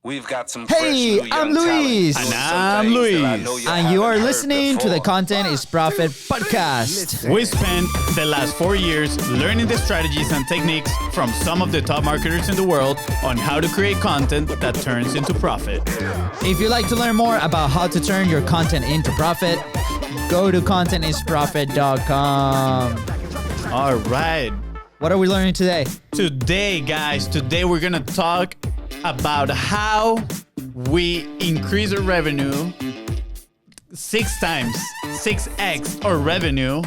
We've got some Hey, I'm Luis. And I'm Luis. And you are listening to the Content is Profit podcast. We spent the last 4 years learning the strategies and techniques from some of the top marketers in the world on how to create content that turns into profit. If you'd like to learn more about how to turn your content into profit, go to contentisprofit.com. All right. What are we learning today? Today, guys, we're going to talk about how we increase our revenue 6x our revenue,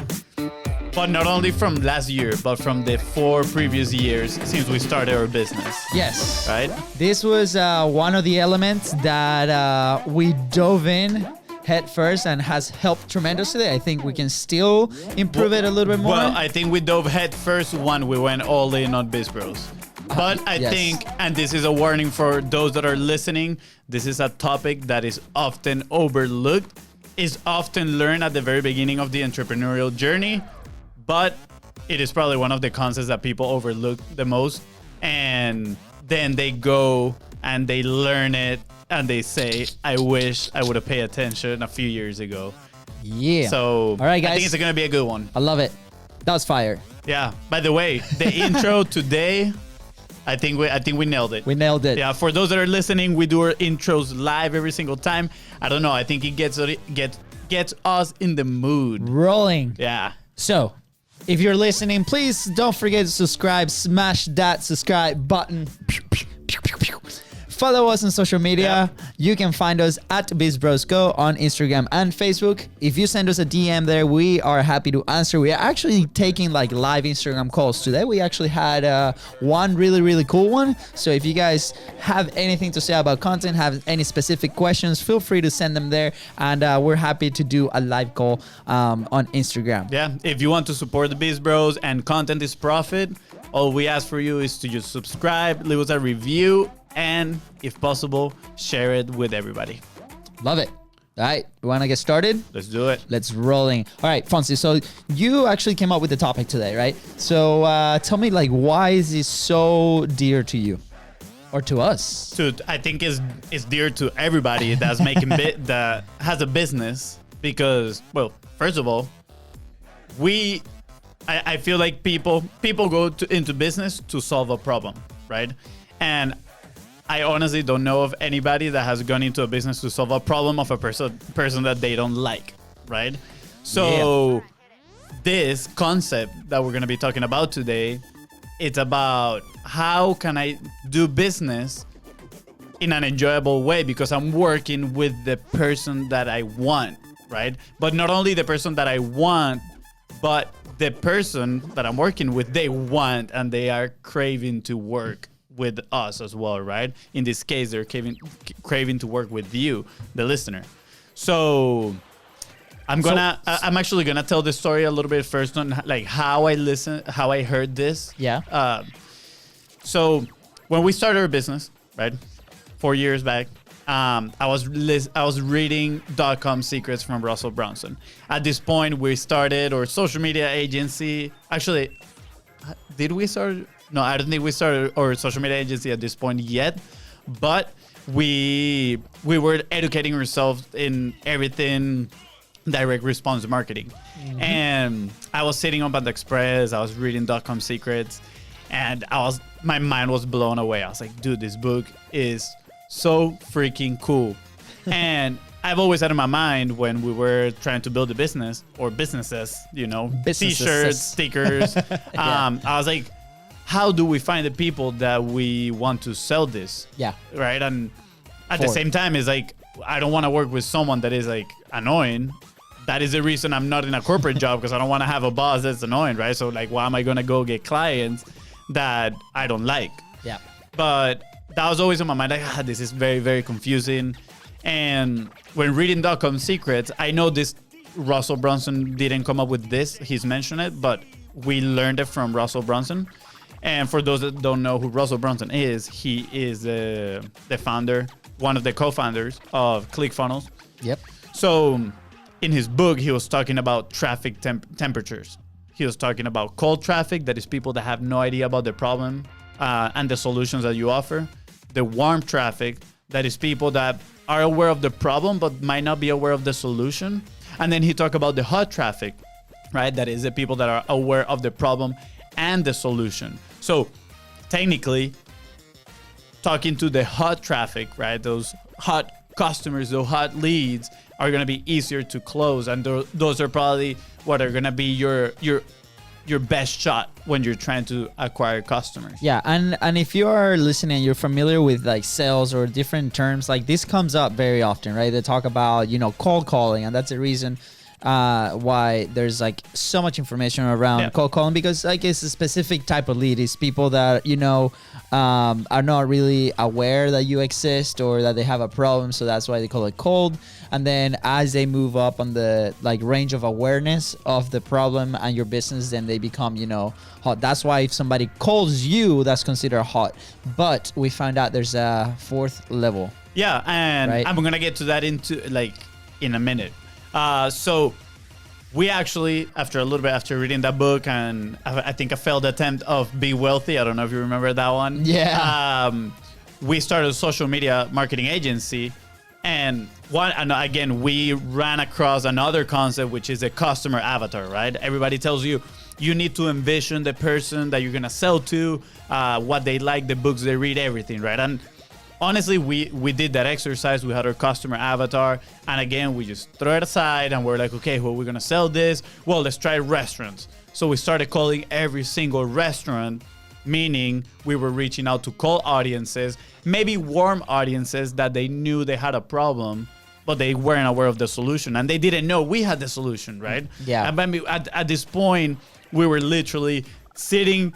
but not only from last year, but from the 4 previous years since we started our business. Yes. Right? This was one of the elements that we dove in head first and has helped tremendously. I think we can still improve it a little bit more. Well, I think we dove head first when we went all in on BIZBROS. But I think, and this is a warning for those that are listening, this is a topic that is often overlooked, is often learned at the very beginning of the entrepreneurial journey, but it is probably one of the concepts that people overlook the most. And then they go and they learn it and they say, I wish I would have paid attention a few years ago. Yeah. So, all right, guys. I think it's going to be a good one. I love it. That was fire. Yeah. By the way, the intro today, I think we nailed it. We nailed it. Yeah, for those that are listening, we do our intros live every single time. I don't know. I think it gets us in the mood. Rolling. Yeah. So, if you're listening, please don't forget to subscribe. Smash that subscribe button. Follow us on social media. Yeah. You can find us at BIZBROSGO on Instagram and Facebook. If you send us a DM there, we are happy to answer. We are actually taking like live Instagram calls today. We actually had one really cool one. So if you guys have anything to say about content, have any specific questions, feel free to send them there. And we're happy to do a live call on Instagram. Yeah. If you want to support the BIZBROS and Content is Profit, all we ask for you is to just subscribe, leave us a review, and if possible, share it with everybody. Love it. All right, we want to get started? Let's do it. Let's rolling. All right, Fonzi, so you actually came up with the topic today, right? So tell me, like, why is this so dear to you or to us? I think it's dear to everybody that's making that has a business because, well, first of all, I feel like people go into business to solve a problem, right? And I honestly don't know of anybody that has gone into a business to solve a problem of a person that they don't like, right? So this concept that we're going to be talking about today, it's about how can I do business in an enjoyable way because I'm working with the person that I want, right? But not only the person that I want, but the person that I'm working with, they want and they are craving to work with us as well, right? In this case, they're craving to work with you, the listener. So I'm actually gonna tell the story a little bit first on like how I heard this. Yeah. So when we started our business, right, 4 years back, I was reading .com secrets from Russell Brunson. At this point, we started our social media agency. Actually, did we start? No, I don't think we started our social media agency at this point yet, but we were educating ourselves in everything direct response marketing. Mm-hmm. And I was sitting on Panda Express, I was reading .com secrets, and my mind was blown away. I was like, dude, this book is so freaking cool. And I've always had in my mind when we were trying to build a business or businesses, t-shirts, stickers. I was like, how do we find the people that we want to sell this? Yeah. Right. And at the same time, it's like, I don't want to work with someone that is like annoying. That is the reason I'm not in a corporate job because I don't want to have a boss that's annoying. Right. So like, why am I going to go get clients that I don't like? Yeah. But that was always in my mind. Like, this is very, very confusing. And when reading .com secrets, I know this Russell Brunson didn't come up with this. He's mentioned it, but we learned it from Russell Brunson. And for those that don't know who Russell Brunson is, he is the founder, one of the co-founders of ClickFunnels. Yep. So in his book, he was talking about traffic temperatures. He was talking about cold traffic, that is people that have no idea about the problem and the solutions that you offer. The warm traffic, that is people that are aware of the problem but might not be aware of the solution. And then he talked about the hot traffic, right? That is the people that are aware of the problem and the solution. So technically, talking to the hot traffic, right? Those hot customers, those hot leads are going to be easier to close. And those are probably what are going to be your best shot when you're trying to acquire customers. Yeah, and if you are listening, you're familiar with like sales or different terms, like this comes up very often, right? They talk about, cold calling, and that's the reason why there's like so much information around cold calling, because like it's a specific type of lead. It's people that are not really aware that you exist or that they have a problem, so that's why they call it cold. And then as they move up on the like range of awareness of the problem and your business, then they become hot. That's why if somebody calls you, that's considered hot. But we found out there's a fourth level. Yeah, and right? I'm gonna get to that in a minute. So we actually, after reading that book, and I think a failed attempt of Be Wealthy, I don't know if you remember that one. Yeah. We started a social media marketing agency, and we ran across another concept, which is a customer avatar, right? Everybody tells you need to envision the person that you're gonna sell to, what they like, the books they read, everything, right? And honestly, we did that exercise. We had our customer avatar, and again, we just throw it aside, and we're like, okay, well, we're gonna sell this. Well, let's try restaurants. So we started calling every single restaurant, meaning we were reaching out to cold audiences, maybe warm audiences that they knew they had a problem, but they weren't aware of the solution, and they didn't know we had the solution, right? Yeah. And at this point, we were literally I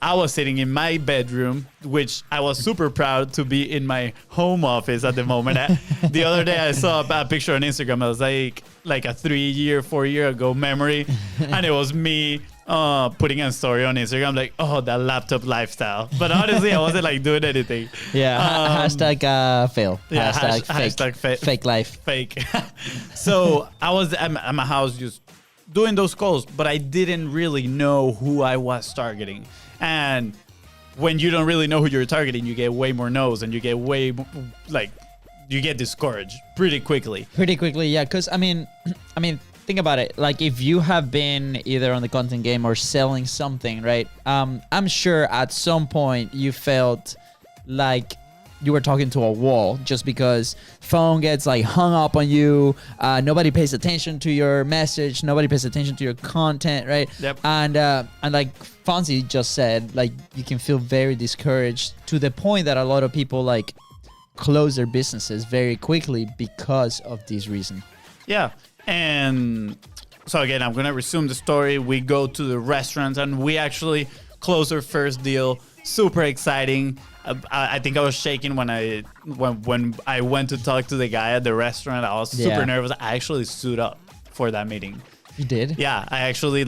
was sitting in my bedroom, which I was super proud to be in my home office at the moment. The other day I saw a picture on Instagram. I was like a 4 year ago memory. And it was me putting a story on Instagram like, oh, that laptop lifestyle. But honestly, I wasn't like doing anything. Yeah, hashtag fail. Yeah, hashtag fake life. Fake. So I was at my house just doing those calls, but I didn't really know who I was targeting. And when you don't really know who you're targeting, you get way more no's, and you get you get discouraged pretty quickly. Yeah. Because I mean, think about it. Like if you have been either on the content game or selling something, right? I'm sure at some point you felt like you were talking to a wall, just because phone gets like hung up on you. Nobody pays attention to your message. Nobody pays attention to your content, right? Yep. And like Fonzie just said, like you can feel very discouraged to the point that a lot of people like close their businesses very quickly because of this reason. Yeah. And so again, I'm going to resume the story. We go to the restaurants, and we actually close our first deal. Super exciting. I think I was shaking when I went to talk to the guy at the restaurant. I was super nervous. I actually stood up for that meeting. You did? Yeah, I actually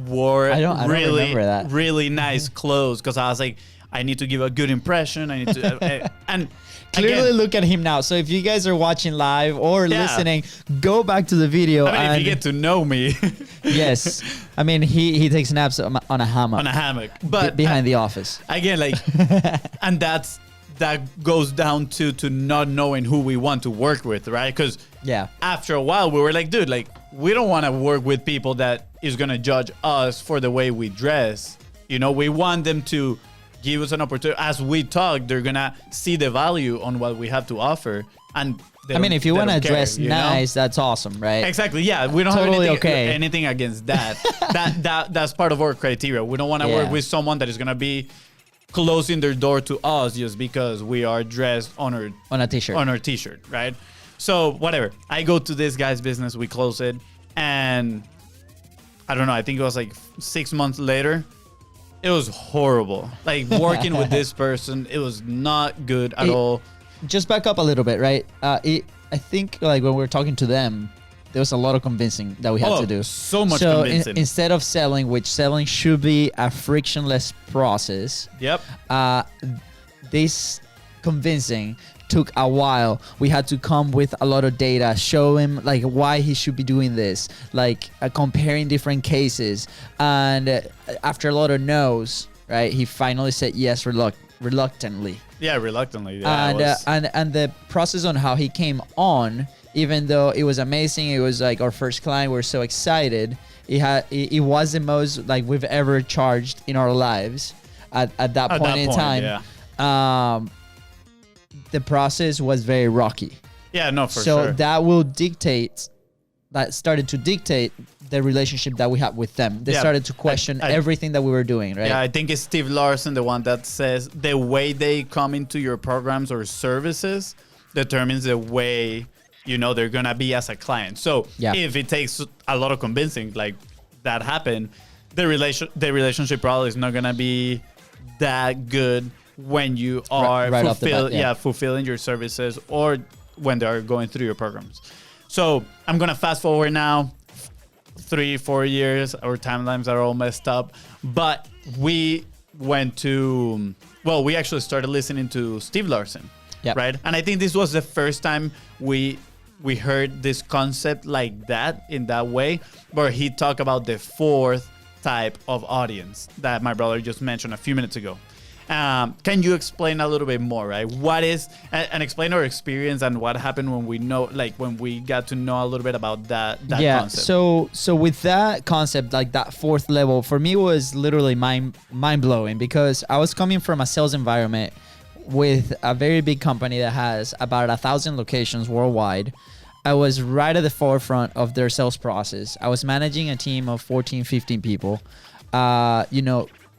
wore I don't remember that. really nice clothes, because I was like, I need to give a good impression. I need to and clearly again, look at him now. So if you guys are watching live or listening, go back to the video. If you get to know me. Yes. I mean, he takes naps on a hammock. On a hammock. But behind the office. Again, and that goes down to not knowing who we want to work with, right? Because after a while, we were like, dude, we don't want to work with people that is going to judge us for the way we dress. We want them to give us an opportunity. As we talk, they're going to see the value on what we have to offer. And if you want to dress nice, that's awesome, right? Exactly. Yeah, we don't totally have anything against that. That's part of our criteria. We don't want to work with someone that is going to be closing their door to us just because we are dressed on our t-shirt, right? So whatever. I go to this guy's business, we close it, and I don't know, I think it was 6 months later. It was horrible. Working with this person, it was not good at all. Just back up a little bit, right? I think when we were talking to them, there was a lot of convincing that we had to do. So much convincing. Instead of selling, which selling should be a frictionless process. Yep. This convincing took a while. We had to come with a lot of data, show him why he should be doing this, comparing different cases. And after a lot of no's, right, he finally said yes. Look, reluctantly. Yeah, reluctantly. Yeah, And the process on how he came on, even though it was amazing, it was like our first client, we were so excited. It was the most like we've ever charged in our lives at that point in time. Yeah. The process was very rocky. Yeah, no, for sure. So that started to dictate the relationship that we had with them. They started to question everything that we were doing, right? Yeah, I think it's Steve Larsen, the one that says the way they come into your programs or services determines the way, you know, they're going to be as a client. So if it takes a lot of convincing, like that happened, the relationship probably is not going to be that good when you are fulfilling your services or when they are going through your programs. So I'm going to fast forward now 3-4 years. Our timelines are all messed up. But we actually started listening to Steve Larsen, right? And I think this was the first time we heard this concept like that, in that way, where he talked about the fourth type of audience that my brother just mentioned a few minutes ago. Can you explain a little bit more, right? What is, and explain our experience and what happened when we got to know a little bit about that concept. So with that concept, like that fourth level, for me was literally mind blowing, because I was coming from a sales environment with a very big company that has about 1,000 locations worldwide. I was right at the forefront of their sales process. I was managing a team of 14, 15 people.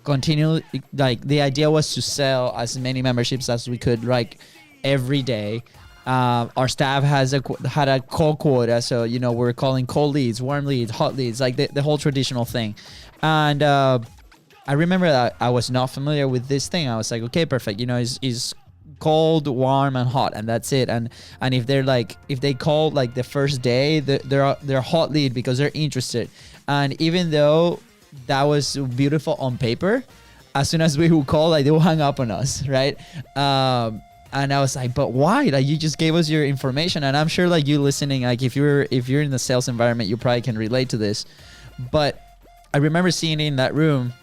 Continually, like the idea was to sell as many memberships as we could, like every day. Our staff had a call quota, so we're calling cold leads, warm leads, hot leads, like the whole traditional thing. And I remember that I was not familiar with this thing. I was like, okay, perfect. Is cold, warm, and hot, and that's it. And if they call like the first day, they're hot lead because they're interested. And even though that was beautiful on paper, as soon as we would call, like they will hang up on us, right? And I was like, but why? Like you just gave us your information, and I'm sure like you listening, like if you're in the sales environment, you probably can relate to this. But I remember seeing it in that room,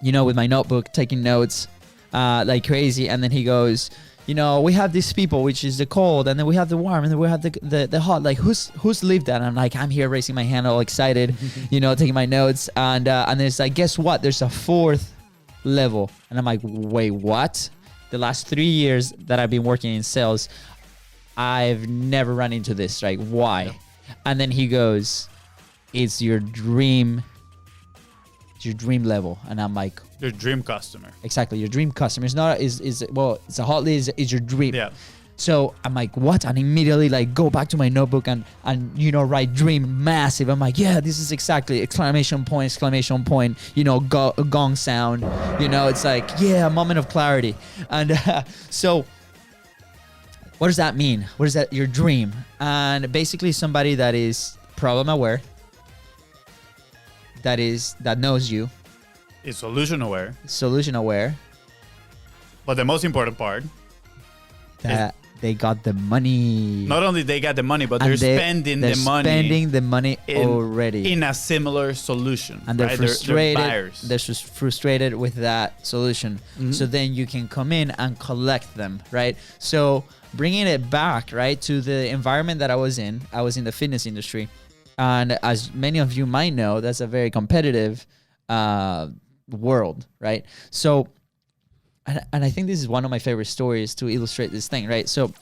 with my notebook, taking notes, like crazy. And then he goes, we have these people, which is the cold, and then we have the warm, and then we have the hot. Like who's lived that? And I'm like, I'm here raising my hand, all excited, taking my notes. And it's like, guess what? There's a fourth level. And I'm like, wait, what? The last 3 years that I've been working in sales, I've never run into this. Like, why? Yeah. And then he goes, it's your dream level. And I'm like, your dream customer. Exactly, your dream customer. It's not it's a hot lead, is your dream. Yeah. So I'm like, what? And immediately like go back to my notebook and write dream massive. I'm like, yeah, this is exactly exclamation point, gong sound. It's like, yeah, a moment of clarity. And so what does that mean? What is that? Your dream? And basically somebody that is problem aware, that knows you, is solution aware. But the most important part, that they got the money. Not only they got the money, but they're spending the money already in a similar solution. And they're frustrated. They're buyers. They're just frustrated with that solution. Mm-hmm. So then you can come in and collect them, right? So bringing it back, right, to the environment that I was in the fitness industry. And as many of you might know, that's a very competitive world, right? So, and I think this is one of my favorite stories to illustrate this thing, right? So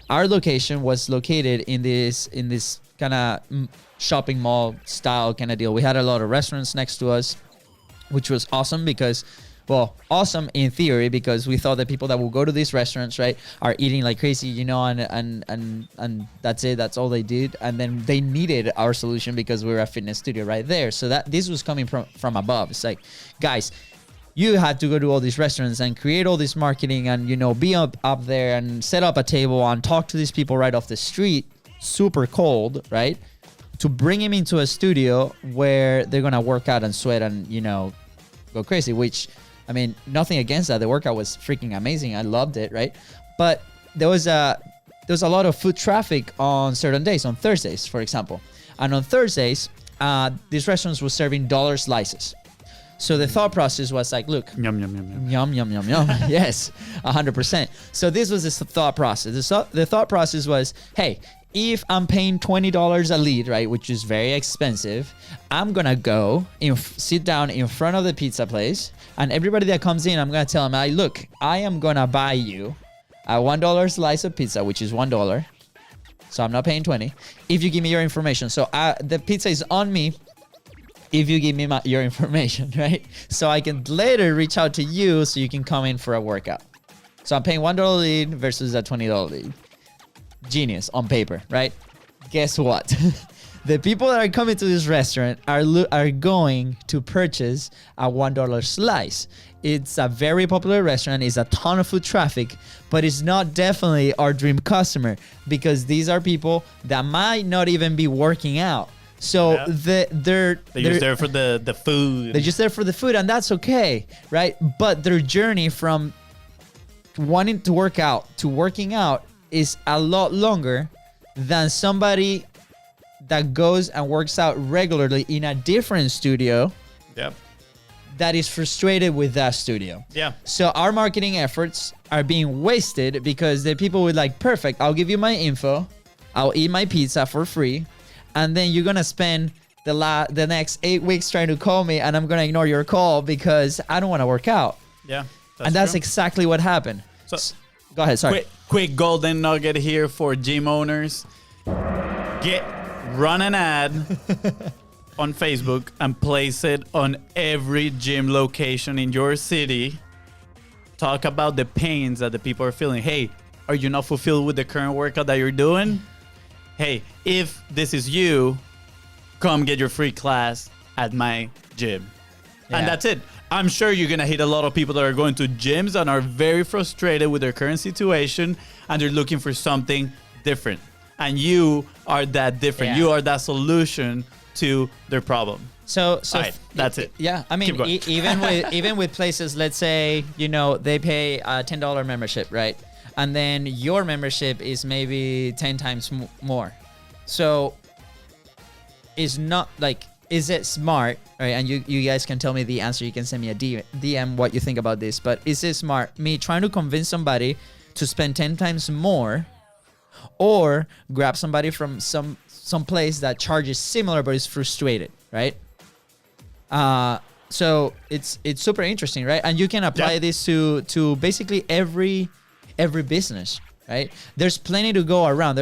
our location was located in this kind of shopping mall style kind of deal. We had a lot of restaurants next to us, which was awesome because, well, awesome in theory, because we thought that people that will go to these restaurants, right, are eating like crazy, and that's it. That's all they did. And then they needed our solution because we were a fitness studio right there. So that this was coming from above. It's like, guys, you had to go to all these restaurants and create all this marketing and, be up there and set up a table and talk to these people right off the street, super cold, right? To bring them into a studio where they're going to work out and sweat and, go crazy, which, I mean, nothing against that. The workout was freaking amazing. I loved it, right? But there was a lot of foot traffic on certain days, on Thursdays, for example. And on Thursdays, these restaurants were serving dollar slices. So the thought process was like, look, Yum, yum, yum, yum. yum, yum, yum, yum. Yes, 100%. So this was the thought process. The thought process was, hey, if I'm paying $20 a lead, right, which is very expensive, I'm going to go sit down in front of the pizza place, and everybody that comes in, I'm going to tell them, look, I am going to buy you a $1 slice of pizza, which is $1. So I'm not paying 20 if you give me your information. So the pizza is on me if you give me your information, right? So I can later reach out to you so you can come in for a workout. So I'm paying $1 lead versus a $20 lead. Genius on paper, right? Guess what? The people that are coming to this restaurant are going to purchase a $1 slice. It's a very popular restaurant. It's a ton of foot traffic, but it's not definitely our dream customer because these are people that might not even be working out. So they're just there for the food. They're just there for the food, and that's okay, right? But their journey from wanting to work out to working out is a lot longer than somebody that goes and works out regularly in a different studio. Yep. That is frustrated with that studio. Yeah. So our marketing efforts are being wasted because the people would like, perfect, I'll give you my info, I'll eat my pizza for free, and then you're gonna spend the next 8 weeks trying to call me, and I'm gonna ignore your call because I don't want to work out. Yeah. That's exactly what happened. So go ahead. Sorry. Quick golden nugget here for gym owners. Run an ad on Facebook and place it on every gym location in your city. Talk about the pains that the people are feeling. Hey, are you not fulfilled with the current workout that you're doing? Hey, if this is you, come get your free class at my gym. Yeah. And that's it. I'm sure you're going to hit a lot of people that are going to gyms and are very frustrated with their current situation, and they're looking for something different. And you are that different. Yeah. You are that solution to their problem. So All right, that's it. Yeah, I mean, even with places, let's say, they pay a $10 membership, right? And then your membership is maybe 10 times more. So it's not like, is it smart, right? And you guys can tell me the answer. You can send me a DM what you think about this. But is it smart, me trying to convince somebody to spend 10 times more, or grab somebody from some place that charges similar but is frustrated, right? So it's super interesting, right? And you can apply this to basically every business, right? There's plenty to go around.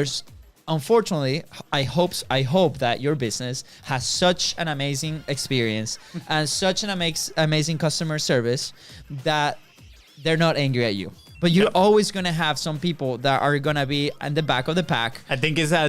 Unfortunately, I hope that your business has such an amazing experience and such an amazing customer service that they're not angry at you. But you're always going to have some people that are going to be in the back of the pack. I think it's a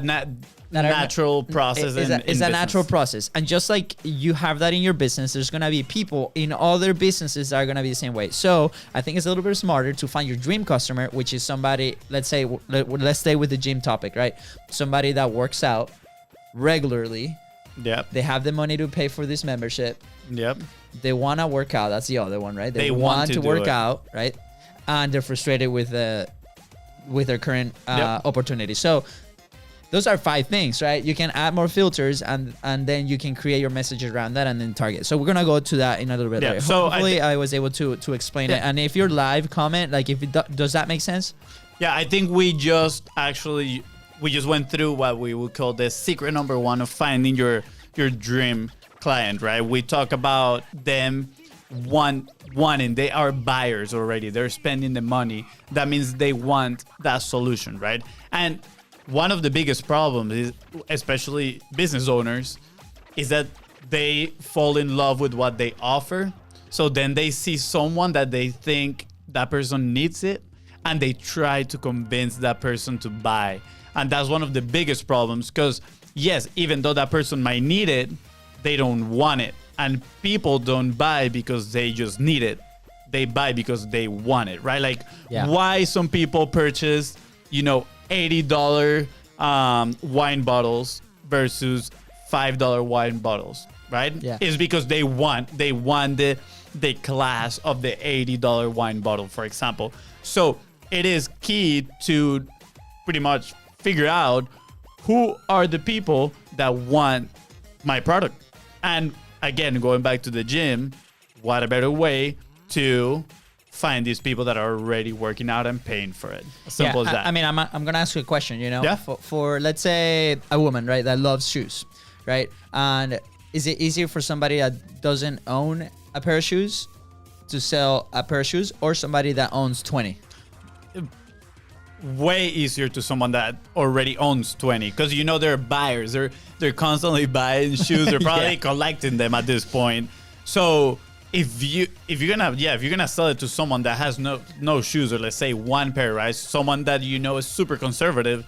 natural process. It's a natural process. And just like you have that in your business, there's going to be people in other businesses that are going to be the same way. So I think it's a little bit smarter to find your dream customer, which is somebody, let's stay with the gym topic, right? Somebody that works out regularly. Yep. They have the money to pay for this membership. Yep. They want to work out. That's the other one, right? They want to work out, right? And they're frustrated with their current opportunity. So those are 5 things, right? You can add more filters, and then you can create your messages around that and then target. So we're gonna go to that in a little bit later. So hopefully I was able to explain it. And if you're live, comment like if does that make sense? Yeah, I think we just went through what we would call the secret number 1 of finding your dream client, right? We talk about them wanting, they are buyers already. They're spending the money. That means they want that solution, right? And one of the biggest problems is, especially business owners, is that they fall in love with what they offer. So then they see someone that they think that person needs it, and they try to convince that person to buy. And that's one of the biggest problems, because yes, even though that person might need it, they don't want it. And people don't buy because they just need it. They buy because they want it, right? Like why some people purchase, $80 wine bottles versus $5 wine bottles, right? Yeah. Is because they want the class of the $80 wine bottle, for example. So it is key to pretty much figure out who are the people that want my product. And again, going back to the gym, what a better way to find these people that are already working out and paying for it. As simple as that. I mean, I'm going to ask you a question, you know, Yeah. for let's say a woman, right, that loves shoes, right? And is it easier for somebody that doesn't own a pair of shoes to sell a pair of shoes, or somebody that owns 20? Way easier to someone that already owns 20, because you know they're buyers. They're constantly buying shoes. They're probably collecting them at this point. So if you're gonna sell it to someone that has no shoes, or let's say one pair, right? Someone that you know is super conservative,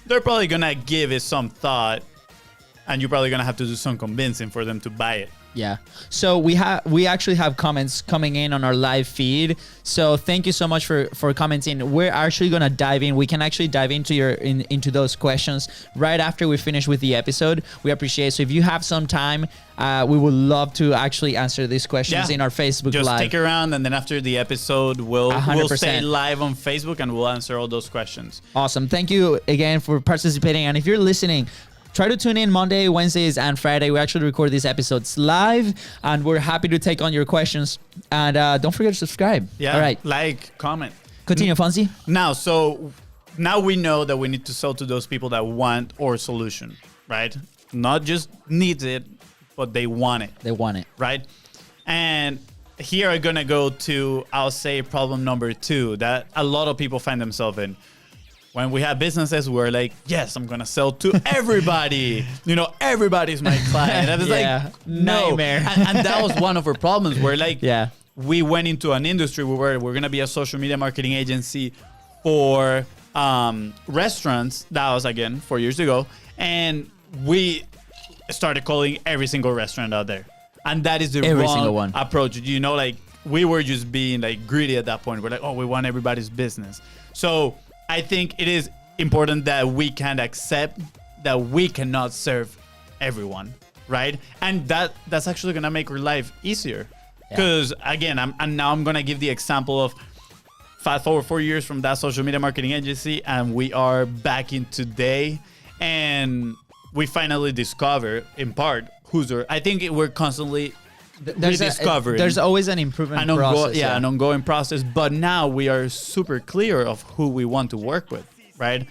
they're probably gonna give it some thought, and you're probably gonna have to do some convincing for them to buy it. Yeah. So we actually have comments coming in on our live feed. So thank you so much for commenting. We're actually gonna dive in. We can actually dive into those questions right after we finish with the episode. We appreciate it. So if you have some time, we would love to actually answer these questions in our Facebook Just Live. stick around, and then after the episode, we'll 100%. stay live on Facebook and we'll answer all those questions. Awesome. Thank you again for participating. And if you're listening, try to tune in Monday, Wednesdays, and Friday. We actually record these episodes live, and we're happy to take on your questions. And don't forget to subscribe. Yeah. All right. Like, comment. Continue, Fonzie. Now we know that we need to sell to those people that want our solution, right? Not just needs it, but they want it. They want it. Right? And here I'm going to go to, I'll say, problem number 2 that a lot of people find themselves in. When we have businesses, we're like, yes, I'm going to sell to everybody. You know, everybody's my client. And it's like, no. Nightmare. And that was one of our problems. Where like, Yeah. we went into an industry where we're going to be a social media marketing agency for restaurants. That was, again, 4 years ago. And we started calling every single restaurant out there. And that is the Every single wrong one. approach. You know, like, we were just being like greedy at that point. We're like, oh, we want everybody's business. So I think it is important that we can accept that we cannot serve everyone, right? And that's actually gonna make our life easier. Because again, I'm gonna give the example of fast forward 4 years from that social media marketing agency, and we are back in today, and we finally discover, in part, I think we're constantly rediscovering. There's always an improvement process. An ongoing process. But now we are super clear of who we want to work with, right?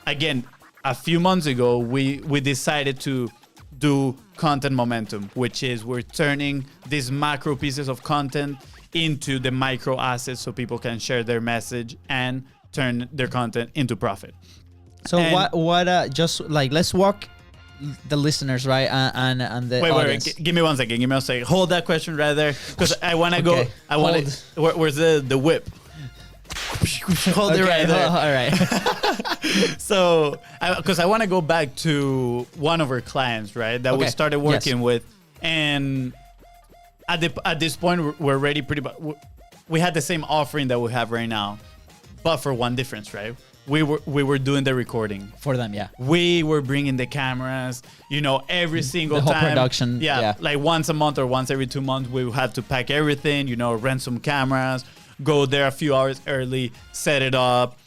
Again, a few months ago, we decided to do content momentum, which is we're turning these macro pieces of content into the micro assets so people can share their message and turn their content into profit. So just like, let's walk the listeners, right, and the audience. Wait, give me one second. Hold that question right there, because I want to go. I want to. Where's the whip? Hold it right there. All right. So, because I want to go back to one of our clients, right, that we started working with, and at this point we're ready. We had the same offering that we have right now, but for one difference, right? We were doing the recording for them, yeah. We were bringing the cameras, you know, every single the whole time. Production, yeah, like once a month or once every 2 months, we would have to pack everything, you know, rent some cameras, go there a few hours early, set it up,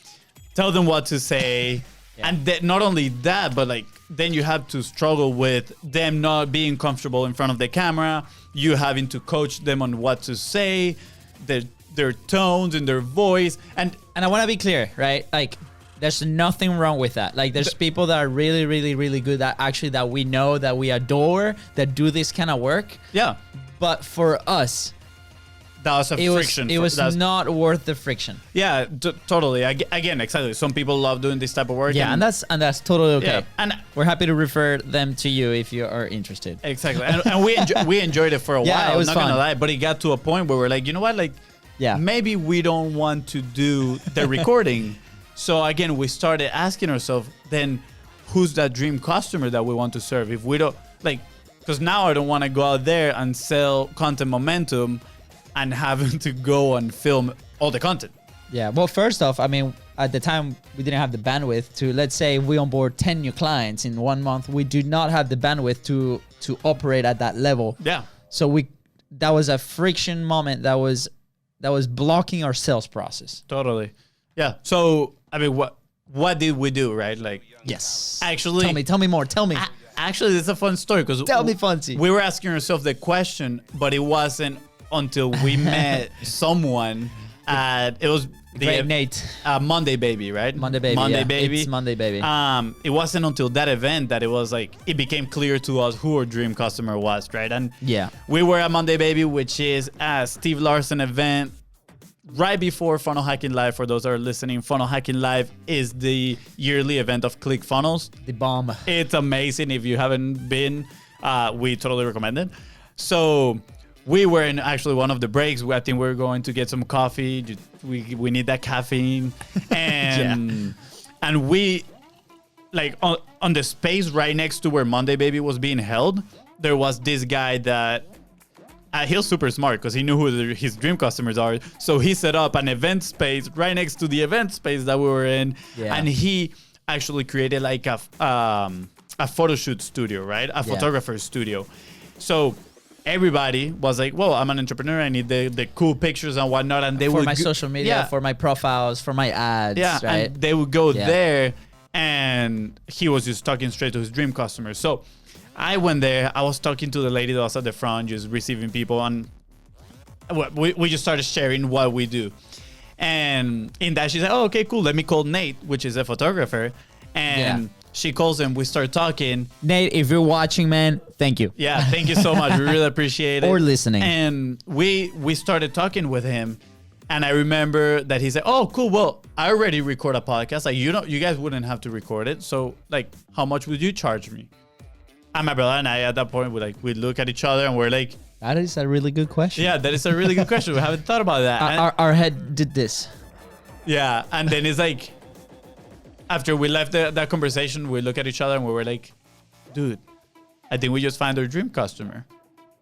tell them what to say, and not only that, but like then you have to struggle with them not being comfortable in front of the camera, you having to coach them on what to say, their tones and their voice, and I want to be clear, right? Like, there's nothing wrong with that. Like, there's people that are really, really, really good that we know, that we adore, that do this kind of work. Yeah. But for us, that was friction. It was not worth the friction. Yeah, totally. Again, exactly. Some people love doing this type of work. Yeah, and that's totally okay. Yeah, and we're happy to refer them to you if you are interested. Exactly. And we enjoyed it for a while. It was not fun. Gonna lie, but it got to a point where we're like, you know what, like, maybe we don't want to do the recording. So again, we started asking ourselves, then who's that dream customer that we want to serve? If we don't, like, because now I don't want to go out there and sell content momentum and having to go and film all the content. Yeah. Well, first off, I mean, at the time we didn't have the bandwidth to, let's say we onboard 10 new clients in 1 month. We do not have the bandwidth to operate at that level. Yeah. So that was a friction moment that was blocking our sales process. Totally. Yeah. So, I mean, what did we do, right? Like, yes. Actually, tell me more. Tell me. actually, it's a fun story because Tell me, FONZI. we were asking ourselves the question, but it wasn't until we met someone at it was the Great Nate. Monday Baby, right? Monday Baby. Monday yeah. Baby. It's Monday Baby. It wasn't until that event that it was like it became clear to us who our dream customer was, right? And Yeah. we were at Monday Baby, which is a Steve Larson event right before Funnel Hacking Live. For those that are listening, Funnel Hacking Live is the yearly event of ClickFunnels. The bomb. It's amazing. If you haven't been, we totally recommend it. So we were in actually one of the breaks. I think we were going to get some coffee. We need that caffeine, and and we like on the space right next to where Monday Baby was being held. There was this guy that he was super smart because he knew who his dream customers are. So he set up an event space right next to the event space that we were in, and he actually created like a photo shoot studio, right? A photographer's studio. So everybody was like, well, I'm an entrepreneur. I need the cool pictures and whatnot. And they For would my social media, for my profiles, for my ads, right? And they would go there, and he was just talking straight to his dream customers. So I went there. I was talking to the lady that was at the front, just receiving people. And we just started sharing what we do. And in that, she said, oh, okay, cool. Let me call Nate, which is a photographer. And she calls him. We start talking. Nate, if you're watching, man, thank you. Yeah, thank you so much. We really appreciate it. Or listening. And we started talking with him. And I remember that he said, oh, cool. Well, I already record a podcast. Like, you guys wouldn't have to record it. So, like, how much would you charge me? And my brother and I, at that point, we look at each other and we're like, that is a really good question. yeah, that is a really good question. We haven't thought about that. Our head did this. Yeah. And then it's like, after we left that conversation, we look at each other and we were like, dude, I think we just found our dream customer.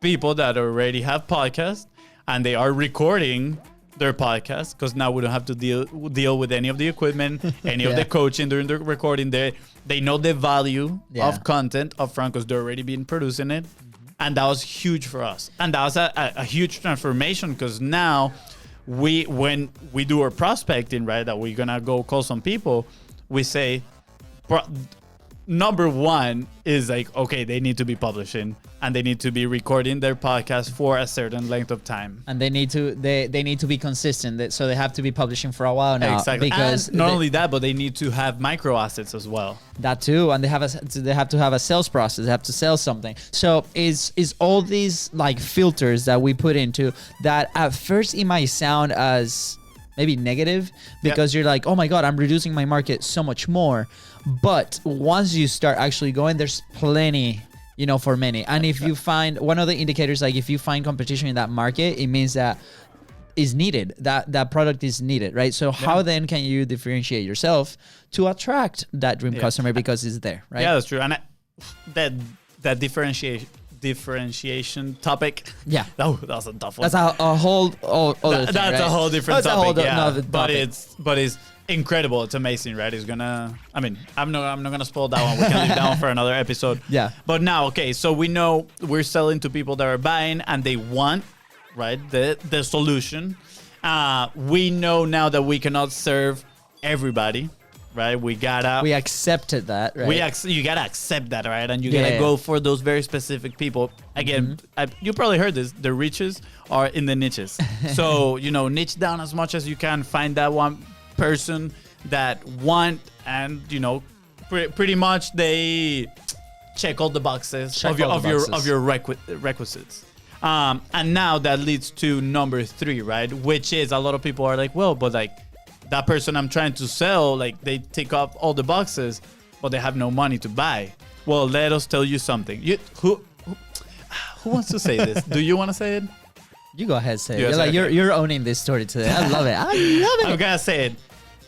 People that already have podcasts and they are recording their podcast because now we don't have to deal with any of the equipment, any of the coaching during the recording. They know the value of content upfront because they're already been producing it. And that was huge for us. And that was a huge transformation because now when we do our prospecting, right, that we're going to go call some people, we say, number one is like, okay, they need to be publishing and they need to be recording their podcast for a certain length of time. And they need to be consistent. So they have to be publishing for a while now. Exactly. Because and not only that, but they need to have micro assets as well. That too. And they have to have a sales process. They have to sell something. So is all these like filters that we put into that at first it might sound as maybe negative because you're like, oh my God, I'm reducing my market so much more. But once you start actually going, there's plenty, for many. And if you find one of the indicators, like if you find competition in that market, it means that is needed, that product is needed, right? So how then can you differentiate yourself to attract that dream customer because it's there, right? Yeah, that's true. And that differentiation topic. Yeah, that was a tough one. That's a whole other thing, that's right? a whole different topic. But it's incredible. It's amazing, right? It's gonna. I mean, I'm not gonna spoil that one. We can leave that one for another episode. Yeah. But now, okay, so we know we're selling to people that are buying and they want, right, the solution. We know now that we cannot serve everybody. Right, we accepted that. Right, you gotta accept that, right, and you gotta go for those very specific people. Again, you probably heard this: the riches are in the niches. So niche down as much as you can. Find that one person that want, and pretty much they check all the boxes of your requisites. And now that leads to number 3, right, which is a lot of people are like, well, but like, that person I'm trying to sell, like they tick off all the boxes, but they have no money to buy. Well, let us tell you something. Who wants to say this? Do you want to say it? You go ahead, say it. You're owning this story today. I love it. I'm gonna say it.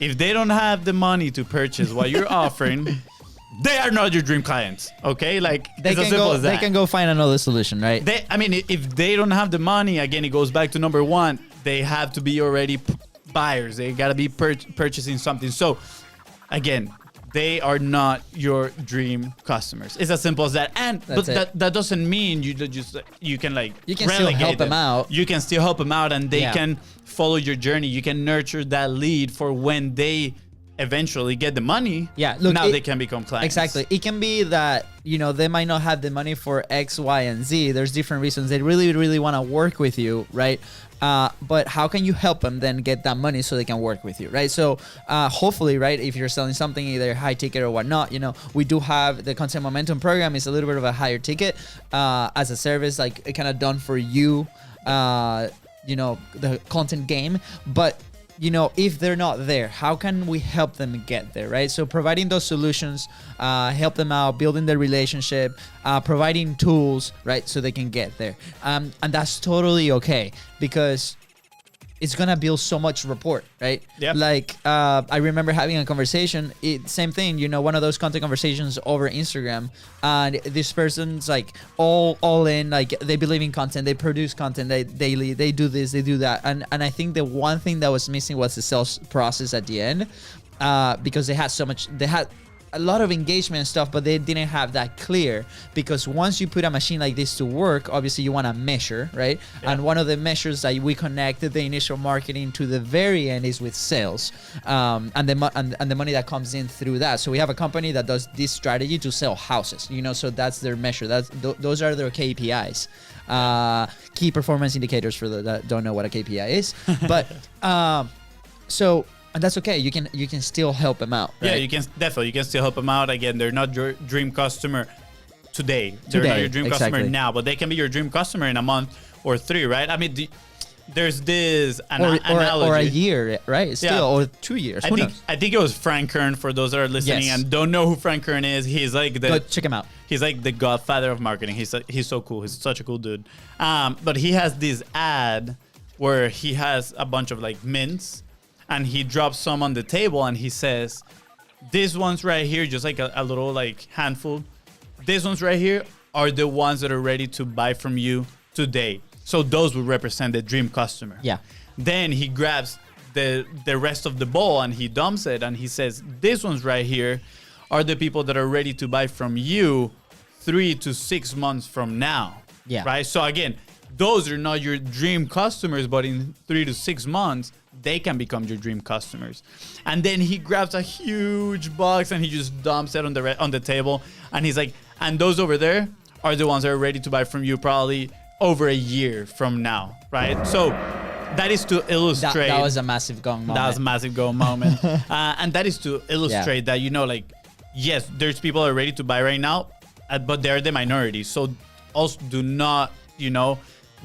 If they don't have the money to purchase what you're offering, they are not your dream clients. Okay, like they it's as simple as that. They can go find another solution, right? If they don't have the money, again, it goes back to number 1. They have to be already buyers. They gotta be purchasing something. So again, they are not your dream customers. It's as simple as that. And that doesn't mean you can still help them out. You can still help them out, and they can follow your journey. You can nurture that lead for when they eventually get the money. Yeah, look, now they can become clients. Exactly. It can be that you know, they might not have the money for X, Y, and Z. There's different reasons. They really, really want to work with you, right? But how can you help them then get that money so they can work with you, right? So hopefully, right, if you're selling something either high ticket or whatnot, you know, we do have the Content Momentum program is a little bit of a higher ticket as a service, like kind of done for you, you know, the content game. But you know, if they're not there, how can we help them get there, right? So providing those solutions, help them out, building their relationship, providing tools, right, so they can get there. And that's totally okay because it's gonna build so much rapport, right? Yep. Like I remember having a conversation, same thing, you know, one of those content conversations over Instagram, and this person's like all in, like they believe in content, they produce content, they daily, they do this, they do that, and I think the one thing that was missing was the sales process at the end, because they had a lot of engagement and stuff, but they didn't have that clear, because once you put a machine like this to work, obviously you want to measure, right? Yeah. And one of the measures that we connected the initial marketing to the very end is with sales, and the money that comes in through that. So we have a company that does this strategy to sell houses, you know, so that's their measure. Those are their KPIs, key performance indicators for the that don't know what a KPI is, but so. And that's okay. You can still help them out. Right? Yeah, you can still help them out. Again, they're not your dream customer today. They're not your dream customer now, but they can be your dream customer in a month or 3, right? I mean, there's this analogy. Or a year, right? Still, or 2 years. I think it was Frank Kern, for those that are listening and don't know who Frank Kern is. He's like Go check him out. He's like the godfather of marketing. He's so cool. He's such a cool dude. But he has this ad where he has a bunch of like mints, and he drops some on the table and he says, these ones right here, just like a little like handful, these ones right here are the ones that are ready to buy from you today. So those would represent the dream customer. Yeah. Then he grabs the rest of the bowl and he dumps it and he says, these ones right here are the people that are ready to buy from you 3 to 6 months from now. Yeah. Right? So again, those are not your dream customers, but in 3 to 6 months, they can become your dream customers. And then he grabs a huge box and he just dumps it on the table. And he's like, and those over there are the ones that are ready to buy from you probably over a year from now, right? So that is to illustrate. That was a massive gong moment. That was a massive gong moment. And that is to illustrate that, you know, like, yes, there's people that are ready to buy right now, but they're the minority. So also do not, you know,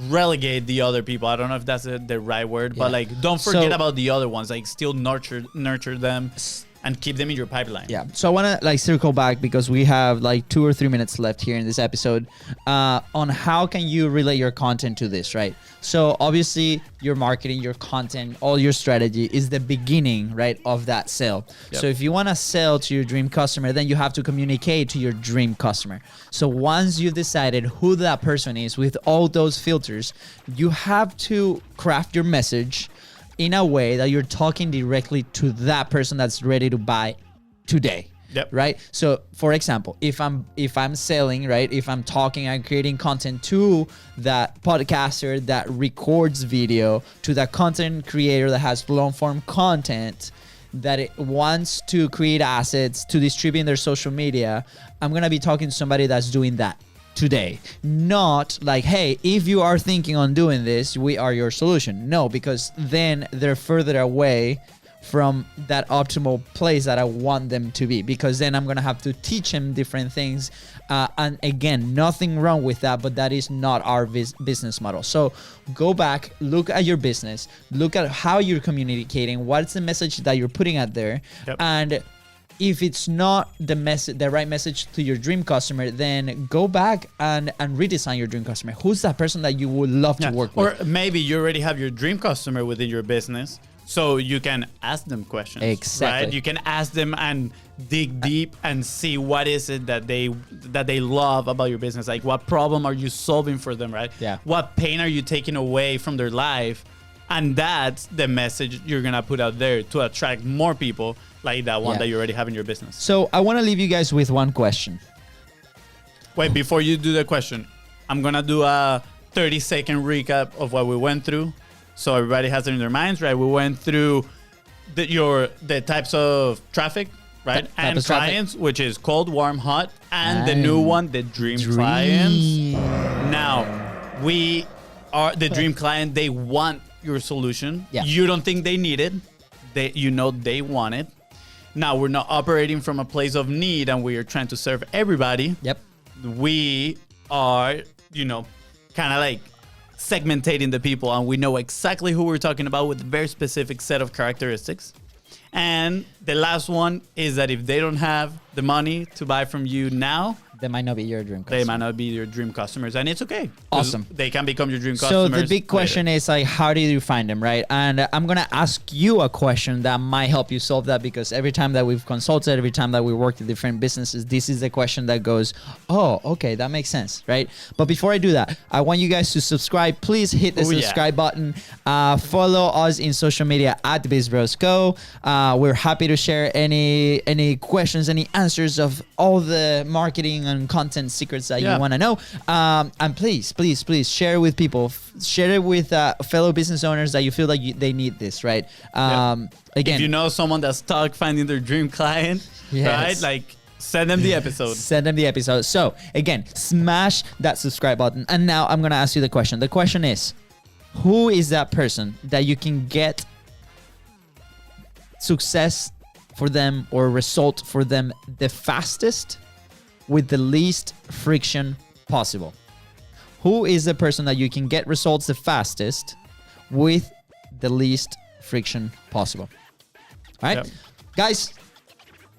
relegate the other people. I don't know if that's the right word, but like don't forget about the other ones. Like still nurture them and keep them in your pipeline. Yeah. So I want to like circle back because we have like 2 or 3 minutes left here in this episode on how can you relate your content to this, right? So obviously your marketing, your content, all your strategy is the beginning, right, of that sale. Yep. So if you want to sell to your dream customer, then you have to communicate to your dream customer. So once you've decided who that person is with all those filters, you have to craft your message in a way that you're talking directly to that person that's ready to buy today. Yep. Right. So for example, if I'm selling, right, if I'm talking and creating content to that podcaster that records video, to that content creator that has long form content that it wants to create assets to distribute in their social media, I'm going to be talking to somebody that's doing that today. Not like, hey, if you are thinking on doing this, we are your solution. No, because then they're further away from that optimal place that I want them to be, because then I'm gonna have to teach them different things, and again, nothing wrong with that, but that is not our business model. So go back, look at your business, look at how you're communicating, what's the message that you're putting out there. Yep. And if it's not the right message to your dream customer, then go back and redesign your dream customer. Who's that person that you would love to work with? Or maybe you already have your dream customer within your business, so you can ask them questions. Exactly. Right? You can ask them and dig deep and see what is it that they love about your business. Like, what problem are you solving for them, right? Yeah. What pain are you taking away from their life? And that's the message you're gonna put out there to attract more people like that one that you already have in your business. So I want to leave you guys with one question. Wait, before you do the question, I'm gonna do a 30-second recap of what we went through, so everybody has it in their minds, right? We went through the types of traffic, right? Type And of traffic. clients, which is cold, warm, hot, and the new one, the dream clients. Now, we are the dream client. They want your solution. Yeah. You don't think they need it. They want it. Now, we're not operating from a place of need, and we are trying to serve everybody. Yep. We are, kind of like segmentating the people, and we know exactly who we're talking about with a very specific set of characteristics. And the last one is that if they don't have the money to buy from you now, They might not be your dream customer. they might not be your dream customers, and it's okay. 'Cause Awesome. They can become your dream So customers. the big question is like, how do you find them, right? And I'm gonna ask you a question that might help you solve that, because every time that we've consulted, every time that we work with different businesses, this is the question that goes, oh, okay, that makes sense, right? But before I do that, I want you guys to subscribe. Please hit the subscribe button. Follow us in social media at BIZBROS Go. We're happy to share any questions, any answers of all the marketing and content secrets that you want to know. And please share it with people. Share it with fellow business owners that you feel like they need this, right? Again, if you know someone that's stuck finding their dream client, right? Like, send them the episode. Send them the episode. So again, smash that subscribe button. And now I'm gonna ask you the question. The question is, who is that person that you can get success for them or result for them the fastest with the least friction possible? Who is the person that you can get results the fastest with the least friction possible? All right, guys,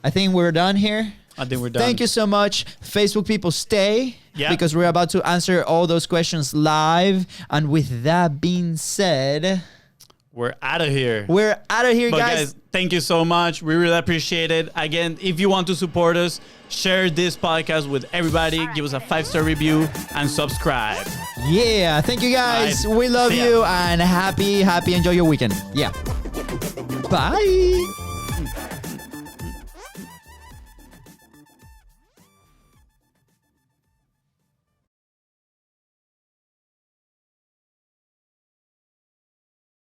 I think we're done here. I think we're done. Thank you so much. Facebook people, stay, because we're about to answer all those questions live. And with that being said, we're out of here. We're out of here, But guys. Thank you so much. We really appreciate it. Again, if you want to support us, share this podcast with everybody. Give us a 5-star review and subscribe. Yeah, thank you guys. All right. We love See ya. you and happy enjoy your weekend. Yeah. Bye.